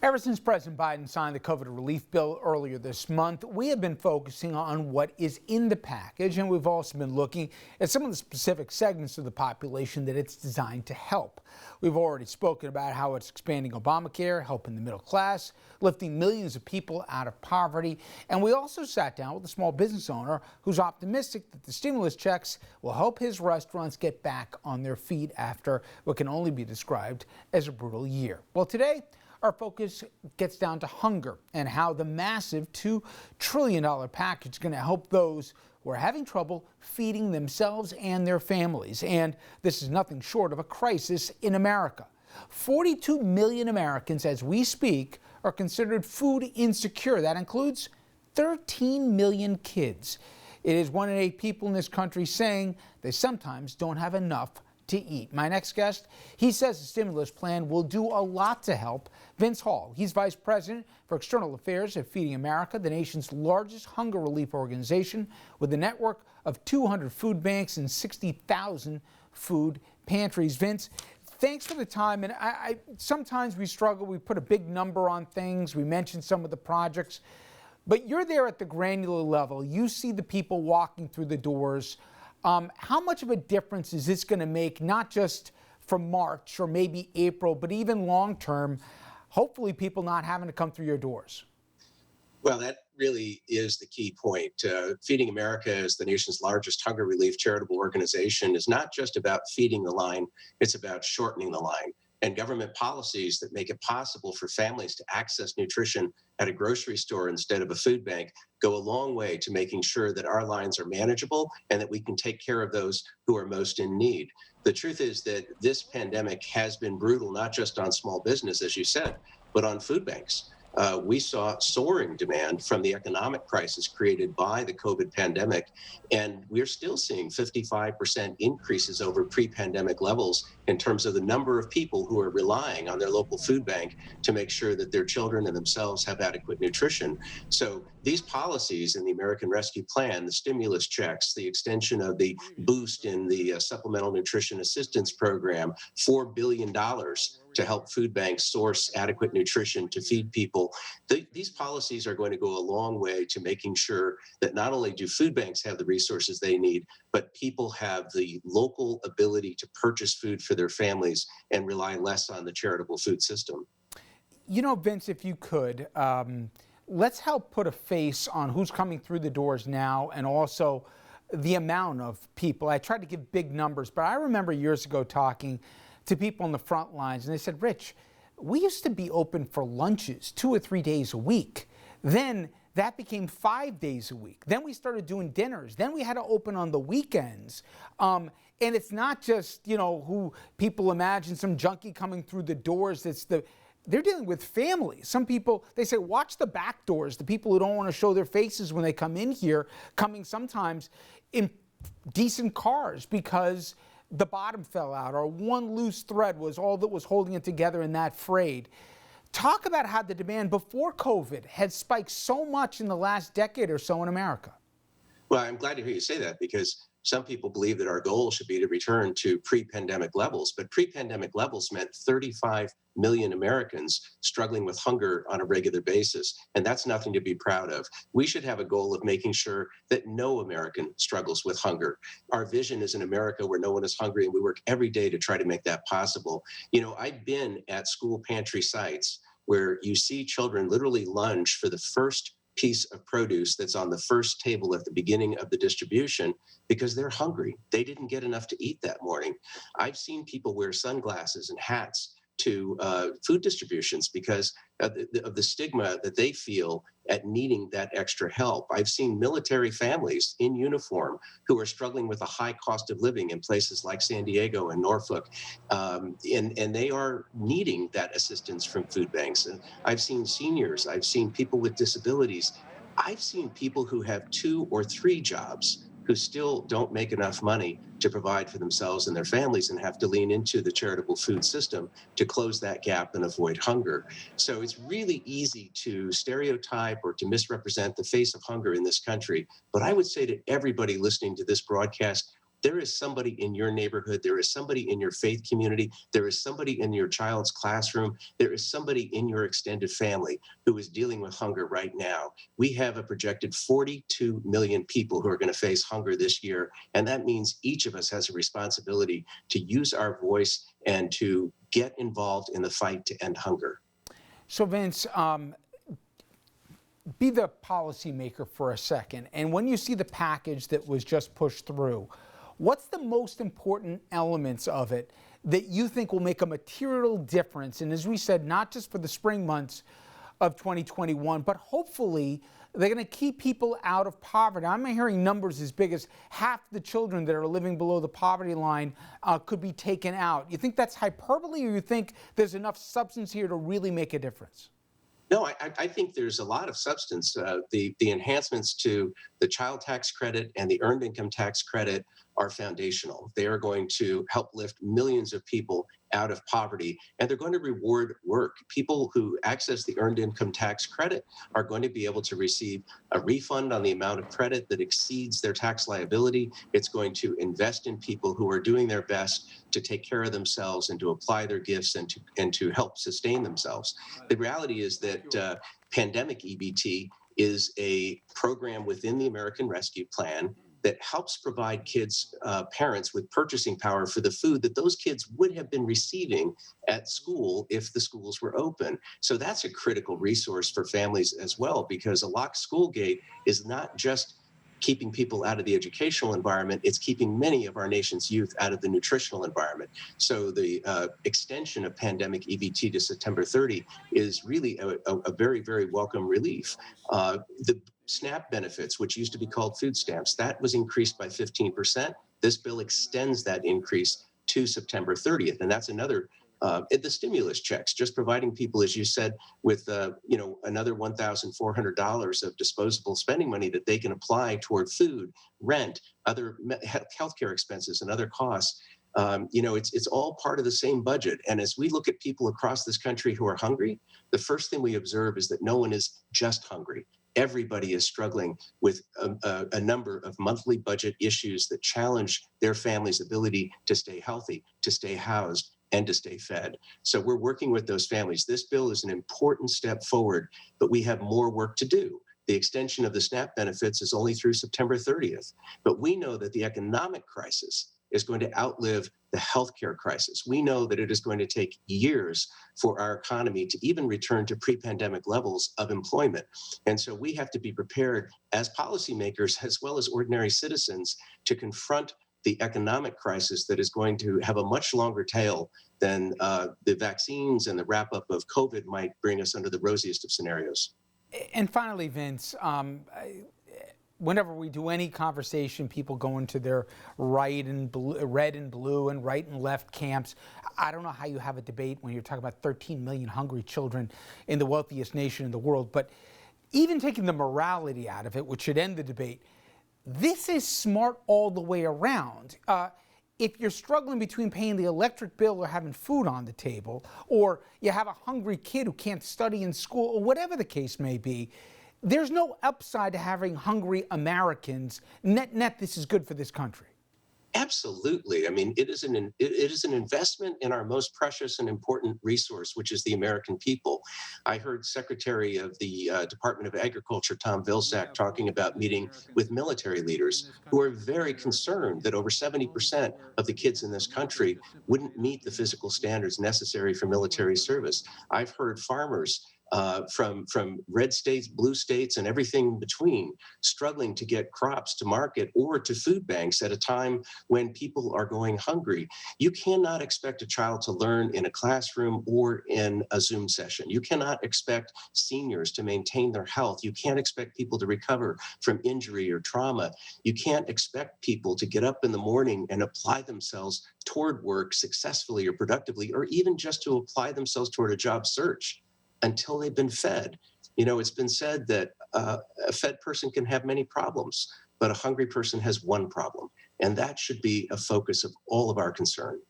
Ever since President Biden signed the COVID relief bill earlier this month, we have been focusing on what is in the package, and we've also been looking at some of the specific segments of the population that it's designed to help. We've already spoken about how it's expanding Obamacare, helping the middle class, lifting millions of people out of poverty, and we also sat down with a small business owner who's optimistic that the stimulus checks will help his restaurants get back on their feet after what can only be described as a brutal year. Well, today, our focus gets down to hunger and how the massive $2 trillion package is going to help those who are having trouble feeding themselves and their families. And this is nothing short of a crisis in America. 42 million Americans, as we speak, are considered food insecure. That includes 13 million kids. It is 1 in 8 people in this country saying they sometimes don't have enough to eat. My next guest, he says the stimulus plan will do a lot to help. Vince Hall, he's Vice President for External Affairs at Feeding America, the nation's largest hunger relief organization with a network of 200 food banks and 60,000 food pantries. Vince, thanks for the time. And sometimes we struggle. We put a big number on things. We mention some of the projects. But you're there at the granular level. You see the people walking through the doors. How much of a difference is this going to make, not just for March or maybe April, but even long term, hopefully people not having to come through your doors? Well, that really is the key point. Feeding America, as the nation's largest hunger relief charitable organization, is not just about feeding the line, it's about shortening the line. And government policies that make it possible for families to access nutrition at a grocery store instead of a food bank go a long way to making sure that our lines are manageable and that we can take care of those who are most in need. The truth is that this pandemic has been brutal, not just on small business, as you said, but on food banks. We saw soaring demand from the economic crisis created by the COVID pandemic, and we're still seeing 55% increases over pre-pandemic levels in terms of the number of people who are relying on their local food bank to make sure that their children and themselves have adequate nutrition. So these policies in the American Rescue Plan, the stimulus checks, the extension of the boost in the Supplemental Nutrition Assistance Program, $4 billion to help food banks source adequate nutrition to feed people. These policies are going to go a long way to making sure that not only do food banks have the resources they need, but people have the local ability to purchase food for their families and rely less on the charitable food system. You know, Vince, if you could, let's help put a face on who's coming through the doors now and also the amount of people. I tried to give big numbers, but I remember years ago talking to people on the front lines, and they said, Rich, we used to be open for lunches 2 or 3 days a week. Then that became 5 days a week. Then we started doing dinners. Then we had to open on the weekends. And it's not just, you know, who people imagine, some junkie coming through the doors. They're dealing with families. Some people, they say, watch the back doors. The people who don't want to show their faces when they come in here, coming sometimes in decent cars because the bottom fell out, or one loose thread was all that was holding it together in that frayed. Talk about how the demand before COVID had spiked so much in the last decade or so in America. Well, I'm glad to hear you say that, because some people believe that our goal should be to return to pre-pandemic levels, but pre-pandemic levels meant 35 million Americans struggling with hunger on a regular basis, and that's nothing to be proud of. We should have a goal of making sure that no American struggles with hunger. Our vision is an America where no one is hungry, and we work every day to try to make that possible. You know, I've been at school pantry sites where you see children literally lunge for the first piece of produce that's on the first table at the beginning of the distribution because they're hungry. They didn't get enough to eat that morning. I've seen people wear sunglasses and hats to food distributions because of the stigma that they feel at needing that extra help. I've seen military families in uniform who are struggling with a high cost of living in places like San Diego and Norfolk, and they are needing that assistance from food banks. And I've seen seniors, I've seen people with disabilities, I've seen people who have 2 or 3 jobs who still don't make enough money to provide for themselves and their families and have to lean into the charitable food system to close that gap and avoid hunger. So it's really easy to stereotype or to misrepresent the face of hunger in this country. But I would say to everybody listening to this broadcast, there is somebody in your neighborhood, there is somebody in your faith community, there is somebody in your child's classroom, there is somebody in your extended family who is dealing with hunger right now. We have a projected 42 million people who are going to face hunger this year, and that means each of us has a responsibility to use our voice and to get involved in the fight to end hunger. So Vince, be the policymaker for a second, and when you see the package that was just pushed through, what's the most important elements of it that you think will make a material difference? And as we said, not just for the spring months of 2021, but hopefully they're going to keep people out of poverty. I'm hearing numbers as big as half the children that are living below the poverty line could be taken out. You think that's hyperbole, or you think there's enough substance here to really make a difference? No, I think there's a lot of substance. The enhancements to the child tax credit and the earned income tax credit are foundational. They are going to help lift millions of people out of poverty, and they're going to reward work. People who access the earned income tax credit are going to be able to receive a refund on the amount of credit that exceeds their tax liability. It's going to invest in people who are doing their best to take care of themselves and to apply their gifts and to help sustain themselves. The reality is that pandemic EBT is a program within the American Rescue Plan that helps provide kids' parents with purchasing power for the food that those kids would have been receiving at school if the schools were open. So that's a critical resource for families as well, because a locked school gate is not just keeping people out of the educational environment, it's keeping many of our nation's youth out of the nutritional environment. So the extension of pandemic EBT to September 30 is really a very, very welcome relief. The SNAP benefits, which used to be called food stamps, that was increased by 15%. This bill extends that increase to September 30th, and that's another the stimulus checks, just providing people, as you said, with another $1,400 of disposable spending money that they can apply toward food, rent, other healthcare expenses, and other costs. It's all part of the same budget. And as we look at people across this country who are hungry, the first thing we observe is that no one is just hungry. Everybody is struggling with a number of monthly budget issues that challenge their family's ability to stay healthy, to stay housed, and to stay fed. So we're working with those families. This bill is an important step forward, but we have more work to do. The extension of the SNAP benefits is only through September 30th, but we know that the economic crisis is going to outlive the healthcare crisis. We know that it is going to take years for our economy to even return to pre-pandemic levels of employment. And so we have to be prepared as policymakers, as well as ordinary citizens, to confront the economic crisis that is going to have a much longer tail than the vaccines and the wrap-up of COVID might bring us under the rosiest of scenarios. And finally, Vince, whenever we do any conversation, people go into their red and blue and right and left camps. I don't know how you have a debate when you're talking about 13 million hungry children in the wealthiest nation in the world. But even taking the morality out of it, which should end the debate, this is smart all the way around. If you're struggling between paying the electric bill or having food on the table, or you have a hungry kid who can't study in school, or whatever the case may be, there's no upside to having hungry Americans. Net, this is good for this country. Absolutely. I mean, it is an investment in our most precious and important resource, which is the American people. I heard Secretary of the Department of Agriculture, Tom Vilsack, talking about meeting with military leaders who are very concerned that over 70% of the kids in this country wouldn't meet the physical standards necessary for military service. I've heard farmers from red states, blue states, and everything in between, struggling to get crops to market or to food banks at a time when people are going hungry. You cannot expect a child to learn in a classroom or in a Zoom session. You cannot expect seniors to maintain their health. You can't expect people to recover from injury or trauma. You can't expect people to get up in the morning and apply themselves toward work successfully or productively, or even just to apply themselves toward a job search until they've been fed. You know, it's been said that a fed person can have many problems, but a hungry person has one problem. And that should be a focus of all of our concern.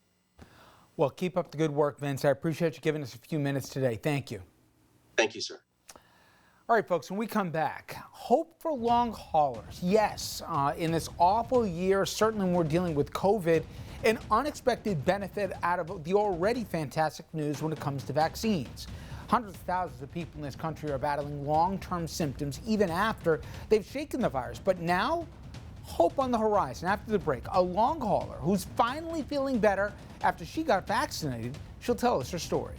Well, keep up the good work, Vince. I appreciate you giving us a few minutes today. Thank you. Thank you, sir. All right, folks, when we come back, hope for long haulers. Yes, in this awful year, certainly when we're dealing with COVID, an unexpected benefit out of the already fantastic news when it comes to vaccines. Hundreds of thousands of people in this country are battling long-term symptoms even after they've shaken the virus. But now, hope on the horizon. After the break, a long hauler who's finally feeling better after she got vaccinated. She'll tell us her story.